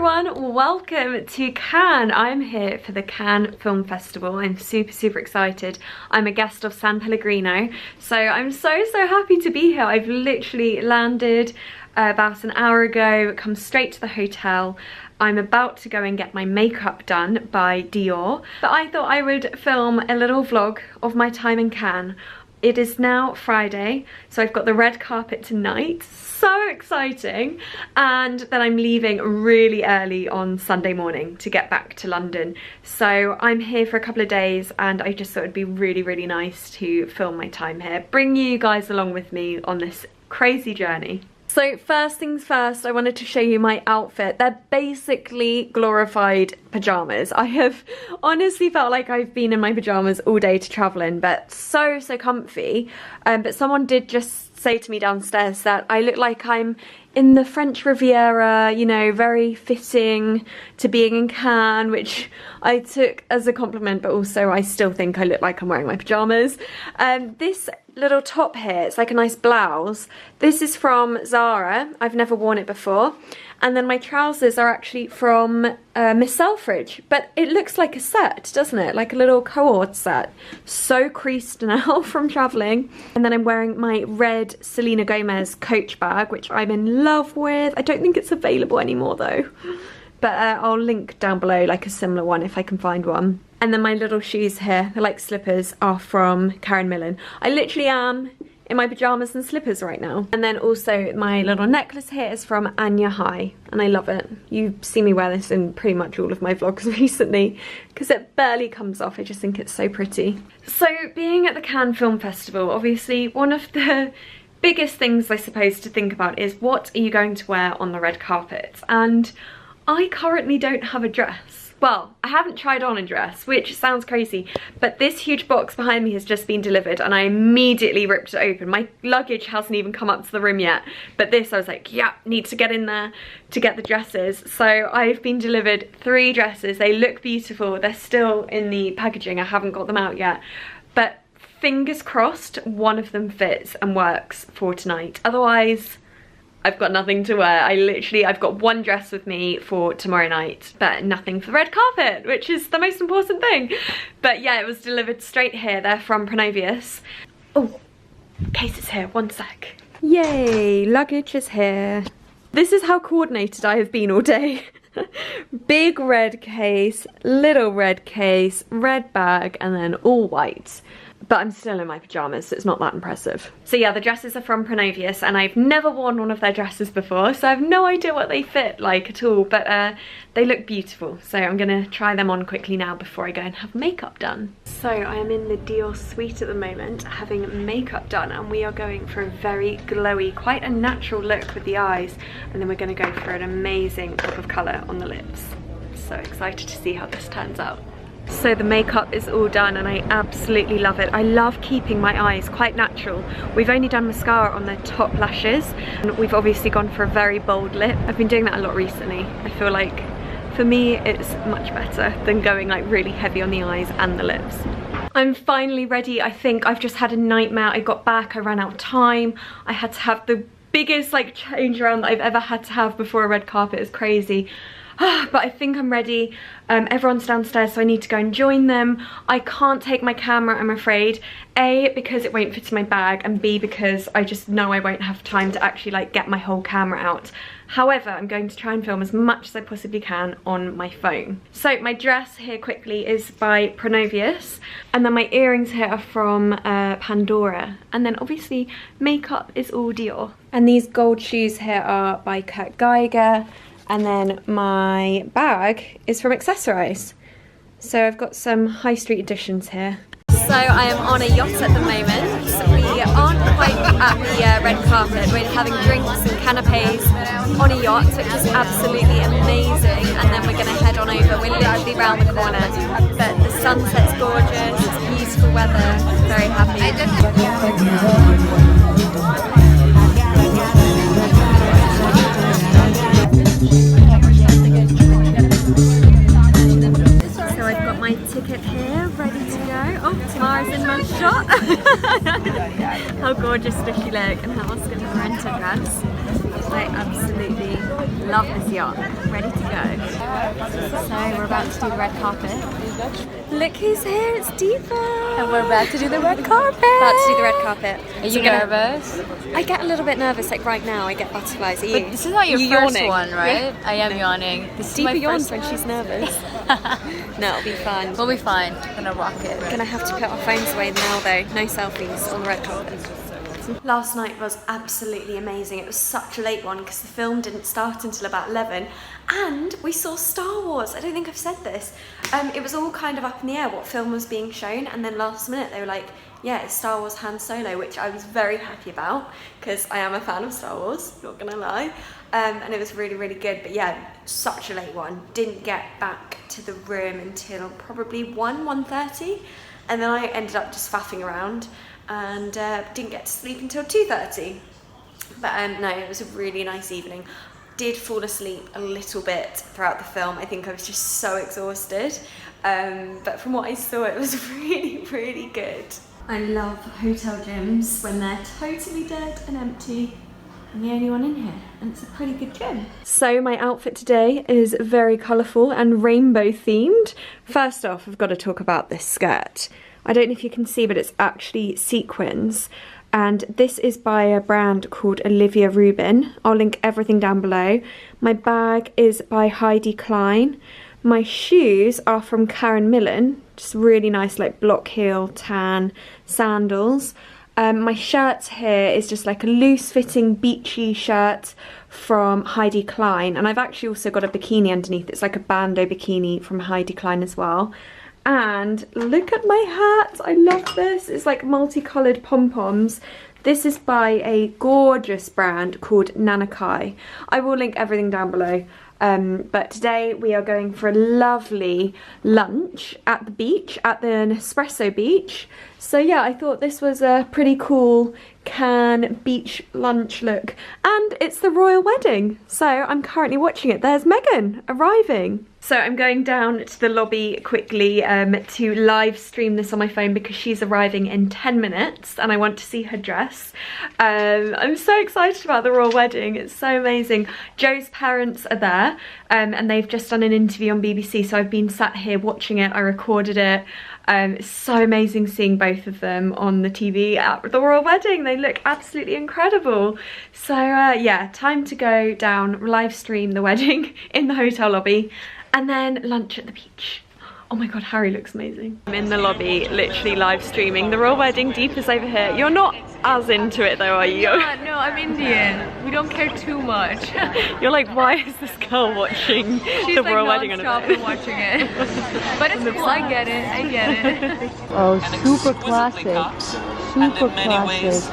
everyone, welcome to Cannes. I'm here for the Cannes Film Festival. I'm super excited. I'm a guest of San Pellegrino, so I'm so happy to be here. I've literally landed about an hour ago, come straight to the hotel. I'm about to go and get my makeup done by Dior, but I thought I would film a little vlog of my time in Cannes. It is now Friday, so I've got the red carpet tonight. So exciting. And then I'm leaving really early on Sunday morning to get back to London. So I'm here for a couple of days and I just thought it'd be really nice to film my time here. Bring you guys along with me on this crazy journey. So first things first, I wanted to show you my outfit. They're basically glorified pajamas. I have honestly felt like I've been in my pajamas all day to travel in, but so comfy. But someone did just say to me downstairs that I look like I'm in the French Riviera, you know, very fitting to being in Cannes, which I took as a compliment, but also I still think I look like I'm wearing my pajamas. This little top here, it's like a nice blouse. This is from Zara. I've never worn it before. And then my trousers are actually from Miss Selfridge, but it looks like a set, doesn't it? Like a little cohort set. So creased now from traveling. And then I'm wearing my red Selena Gomez Coach bag, which I'm in love with. I don't think it's available anymore though. But I'll link down below like a similar one if I can find one. And then my little shoes here, they're like slippers, are from Karen Millen. I literally am in my pajamas and slippers right now. And then also my little necklace here is from Anya High, and I love it. You've seen me wear this in pretty much all of my vlogs recently because it barely comes off. I just think it's so pretty. So being at the Cannes Film Festival, obviously one of the biggest things I suppose to think about is what are you going to wear on the red carpet? And I currently don't have a dress. Well, I haven't tried on a dress, which sounds crazy, but this huge box behind me has just been delivered and I immediately ripped it open. My luggage hasn't even come up to the room yet, but this I was like, yeah, need to get in there to get the dresses. So I've been delivered 3 dresses. They look beautiful. They're still in the packaging. I haven't got them out yet, but fingers crossed one of them fits and works for tonight. Otherwise, I've got nothing to wear. I've got one dress with me for tomorrow night, but nothing for the red carpet, which is the most important thing. But yeah, it was delivered straight here. They're from Pronovius. Oh, case is here, one sec. Yay, luggage is here. This is how coordinated I have been all day. Big red case, little red case, red bag, and then all white. But I'm still in my pajamas, so it's not that impressive. So yeah, the dresses are from Pronovius, and I've never worn one of their dresses before, so I have no idea what they fit like at all, but they look beautiful. So I'm gonna try them on quickly now before I go and have makeup done. So I am in the Dior suite at the moment, having makeup done, and we are going for a very glowy, quite a natural look with the eyes, and then we're gonna go for an amazing pop of colour on the lips. So excited to see how this turns out. So the makeup is all done and I absolutely love it. I love keeping my eyes quite natural. We've only done mascara on the top lashes and we've obviously gone for a very bold lip. I've been doing that a lot recently. I feel like for me it's much better than going like really heavy on the eyes and the lips. I'm finally ready. I think I've just had a nightmare. I got back, I ran out of time. I had to have the biggest like change around that I've ever had to have before a red carpet. It's crazy. But I think I'm ready. Everyone's downstairs, so I need to go and join them. I can't take my camera, I'm afraid. A, because it won't fit in my bag, and B, because I just know I won't have time to actually like get my whole camera out. However, I'm going to try and film as much as I possibly can on my phone. So my dress here quickly is by Pronovius, and then my earrings here are from Pandora, and then obviously makeup is all Dior. And these gold shoes here are by Kurt Geiger. And then my bag is from Accessorize. So I've got some high street editions here. So I am on a yacht at the moment. We aren't quite at the red carpet. We're having drinks and canapes on a yacht, which is absolutely amazing. And then we're gonna head on over. We're literally round the corner. But the sunset's gorgeous, it's beautiful weather, very happy. So I've got my ticket here, ready to go. Oh, Tamara's in my shot. How gorgeous does she look, and how Oscar has rent a dress. I absolutely love this yacht. Ready to go. So we're about to do the red carpet. Look who's here, it's Deepa! And we're about to do the red carpet! About to do the red carpet. Are you nervous? I get a little bit nervous, like right now I get butterflies. Are you? But this is not your first yawning? one, right? I am yawning. This is my Deepa yawns first when one. she's nervous. No, it'll be fun. We'll be fine. We're gonna rock it. We're gonna have to put our phones away now though. No selfies on the red carpet. Last night was absolutely amazing. It was such a late one because the film didn't start until about 11 and we saw Star Wars. I don't think I've said this. It was all kind of up in the air what film was being shown, and then last minute they were like, yeah, it's Star Wars Han Solo, which I was very happy about because I am a fan of Star Wars, not gonna lie. And it was really, really good, but yeah, such a late one. Didn't get back to the room until probably 1:30, and then I ended up just faffing around and didn't get to sleep until 2:30. But no, it was a really nice evening. Did fall asleep a little bit throughout the film. I think I was just so exhausted. But from what I saw, it was really, really good. I love hotel gyms when they're totally dead and empty. I'm the only one in here, and it's a pretty good gym. So my outfit today is very colourful and rainbow themed. First off, I've got to talk about this skirt. I don't know if you can see, but it's actually sequins. And this is by a brand called Olivia Rubin. I'll link everything down below. My bag is by Heidi Klein. My shoes are from Karen Millen. Just really nice, like block heel, tan sandals. My shirt here is just like a loose fitting beachy shirt from Heidi Klein. And I've actually also got a bikini underneath. It's like a bandeau bikini from Heidi Klein as well. And look at my hat, I love this. It's like multicolored pom-poms. This is by a gorgeous brand called Nanakai. I will link everything down below. But today we are going for a lovely lunch at the beach, at the Nespresso beach. So yeah, I thought this was a pretty cool Cannes beach lunch look. And it's the royal wedding. So I'm currently watching it. There's Meghan arriving. So I'm going down to the lobby quickly to live stream this on my phone because she's arriving in 10 minutes and I want to see her dress. I'm so excited about the royal wedding. It's so amazing. Joe's parents are there and they've just done an interview on BBC, so I've been sat here watching it. I recorded it. It's so amazing seeing both of them on the TV at the royal wedding. They look absolutely incredible. So yeah, time to go down, live stream the wedding in the hotel lobby, and then lunch at the beach. Oh my god, Harry looks amazing. I'm in the lobby, literally live streaming the royal wedding. Deepa's over here. You're not as into it though, are you? Yeah, no, I'm Indian. We don't care too much. You're like, why is this girl watching the royal wedding on a and watching it. But it's cool, I get it, I get it. Oh, super classic. Super classic.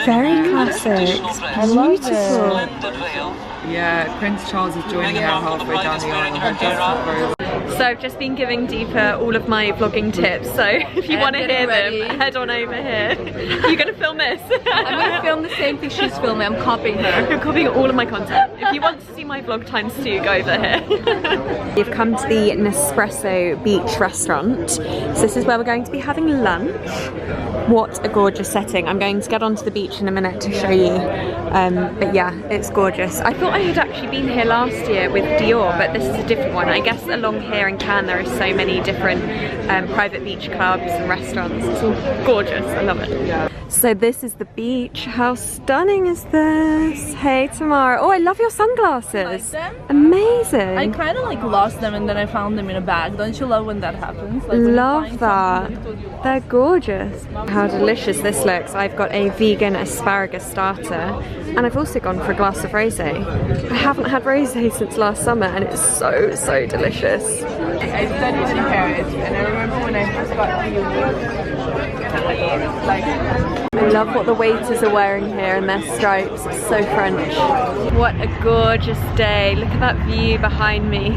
Very classic. I love it. Yeah, Prince Charles is joining out halfway down the aisle. So I've just been giving Deepa all of my vlogging tips, so if you want to hear them, head on over here. You're going to film this? I'm going to film the same thing she's filming, I'm copying her. You're copying all of my content. If you want to see my vlog times 2, go over here. We've come to the Nespresso beach restaurant. So this is where we're going to be having lunch. What a gorgeous setting. I'm going to get onto the beach in a minute to show you. But yeah, it's gorgeous. I thought I had actually been here last year with Dior, but this is a different one. I guess along here in Cannes there are so many different private beach clubs and restaurants. It's all gorgeous. I love it. So this is the beach. How stunning is this? Hey Tamara. Oh, I love your sunglasses. Like them? Amazing. I kind of like lost them and then I found them in a bag. Don't you love when that happens? Like Love that. They're gorgeous. How delicious this looks. I've got a vegan asparagus starter and I've also gone for a glass of rosé. I haven't had rosé since last summer and it's so, so delicious. I studied in Paris and I remember when I first got to I love what the waiters are wearing here and their stripes. It's so French. What a gorgeous day. Look at that view behind me.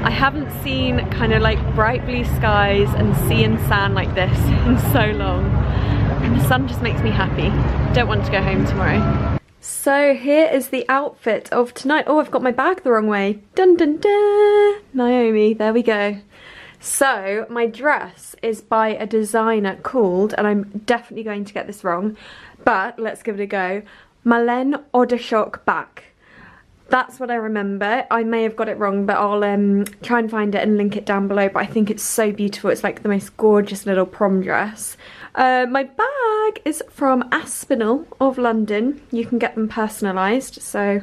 I haven't seen kind of like bright blue skies and sea and sand like this in so long. And the sun just makes me happy. Don't want to go home tomorrow. So here is the outfit of tonight. Oh, I've got my bag the wrong way. Dun dun dun. Niomi, there we go. So my dress is by a designer called, and I'm definitely going to get this wrong, but let's give it a go, Malène Odeshok back. That's what I remember. I may have got it wrong, but I'll try and find it and link it down below. But I think it's so beautiful. It's like the most gorgeous little prom dress. My bag is from Aspinall of London. You can get them personalised, so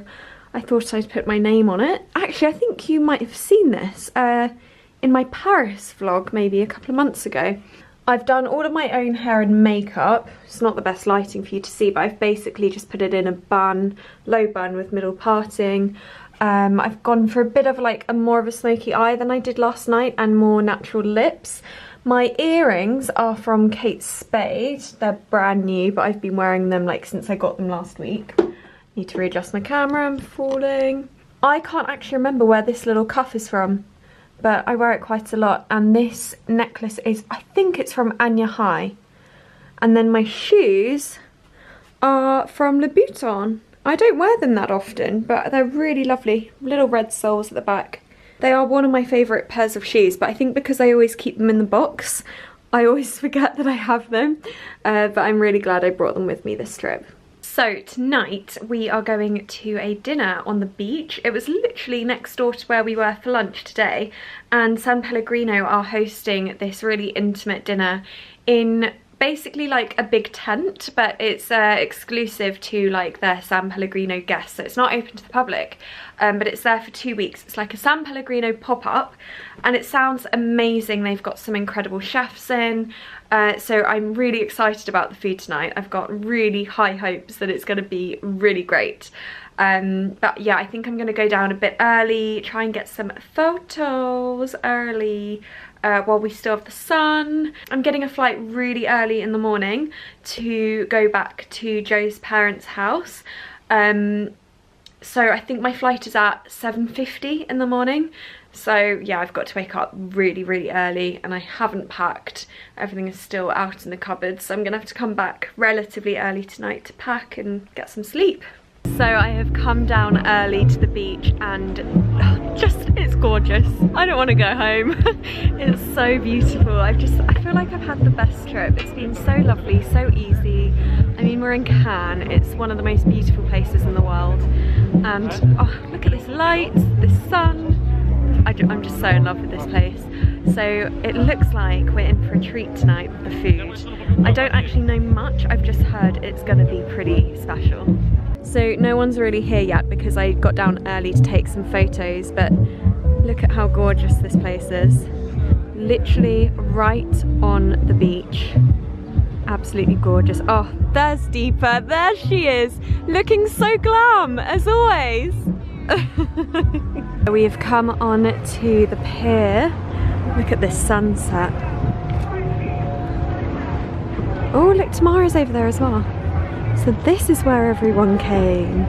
I thought I'd put my name on it. Actually, I think you might have seen this in my Paris vlog maybe a couple of months ago. I've done all of my own hair and makeup. It's not the best lighting for you to see, but I've basically just put it in a bun, low bun with middle parting. I've gone for a bit of like more of a smoky eye than I did last night and more natural lips. My earrings are from Kate Spade. They're brand new, but I've been wearing them like since I got them last week. Need to readjust my camera, I'm falling. I can't actually remember where this little cuff is from, but I wear it quite a lot. And this necklace is, I think it's from Anya High. And then my shoes are from Louboutin. I don't wear them that often, but they're really lovely. Little red soles at the back. They are one of my favourite pairs of shoes, but I think because I always keep them in the box, I always forget that I have them. But I'm really glad I brought them with me this trip. So tonight we are going to a dinner on the beach. It was literally next door to where we were for lunch today, and San Pellegrino are hosting this really intimate dinner in basically like a big tent, but it's exclusive to like their San Pellegrino guests, so it's not open to the public, but it's there for 2 weeks. It's like a San Pellegrino pop-up and it sounds amazing. They've got some incredible chefs in, so I'm really excited about the food tonight. I've got really high hopes that it's going to be really great. But yeah, I think I'm going to go down a bit early, try and get some photos early while we still have the sun. I'm getting a flight really early in the morning to go back to Joe's parents' house. So I think my flight is at 7:50 in the morning. So yeah, I've got to wake up really, really early and I haven't packed. Everything is still out in the cupboard, so I'm gonna have to come back relatively early tonight to pack and get some sleep. So I have come down early to the beach and it's gorgeous. I don't want to go home. It's so beautiful. I feel like I've had the best trip. It's been so lovely, so easy. I mean, we're in Cannes. It's one of the most beautiful places in the world. And oh, look at this light, this sun. I'm just so in love with this place. So it looks like we're in for a treat tonight with the food. I don't actually know much. I've just heard it's going to be pretty special. So no one's really here yet because I got down early to take some photos, but look at how gorgeous this place is. Literally right on the beach. Absolutely gorgeous. Oh, there's Deepa. There she is, looking so glam as always. We have come on to the pier. Look at this sunset. Oh, look, Tamara's over there as well. So this is where everyone came.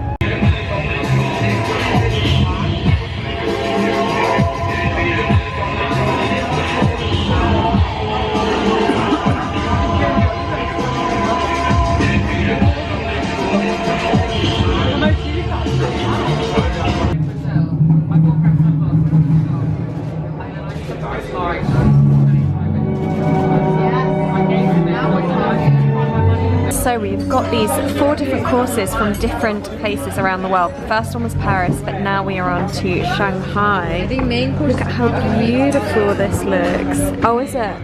So we've got these 4 different courses from different places around the world. The first one was Paris, but now we are on to Shanghai. I think main course. Look at how beautiful this looks. Oh, is it?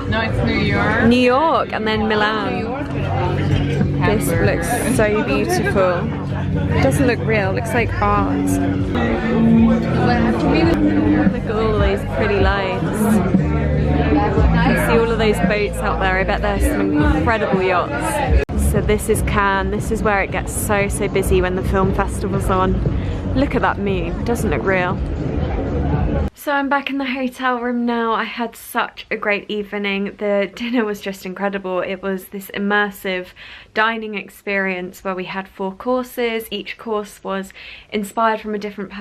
No, it's New York. New York and then Milan. This looks so beautiful. It doesn't look real, it looks like art. Look at all those pretty lights. You can see all of those boats out there. I bet there's some incredible yachts. So this is Cannes. This is where it gets so busy when the film festival's on. Look at that moon. It doesn't look real. So I'm back in the hotel room now. I had such a great evening. The dinner was just incredible. It was this immersive dining experience where we had 4 courses. Each course was inspired from a different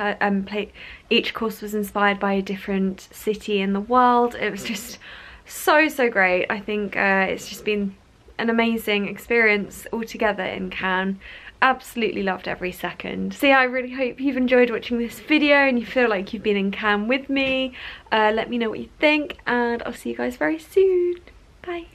plate. Each course was inspired by a different city in the world. It was just so great. I think it's just been an amazing experience altogether in Cannes. Absolutely loved every second. So yeah, I really hope you've enjoyed watching this video and you feel like you've been in Cannes with me. Let me know what you think and I'll see you guys very soon. Bye.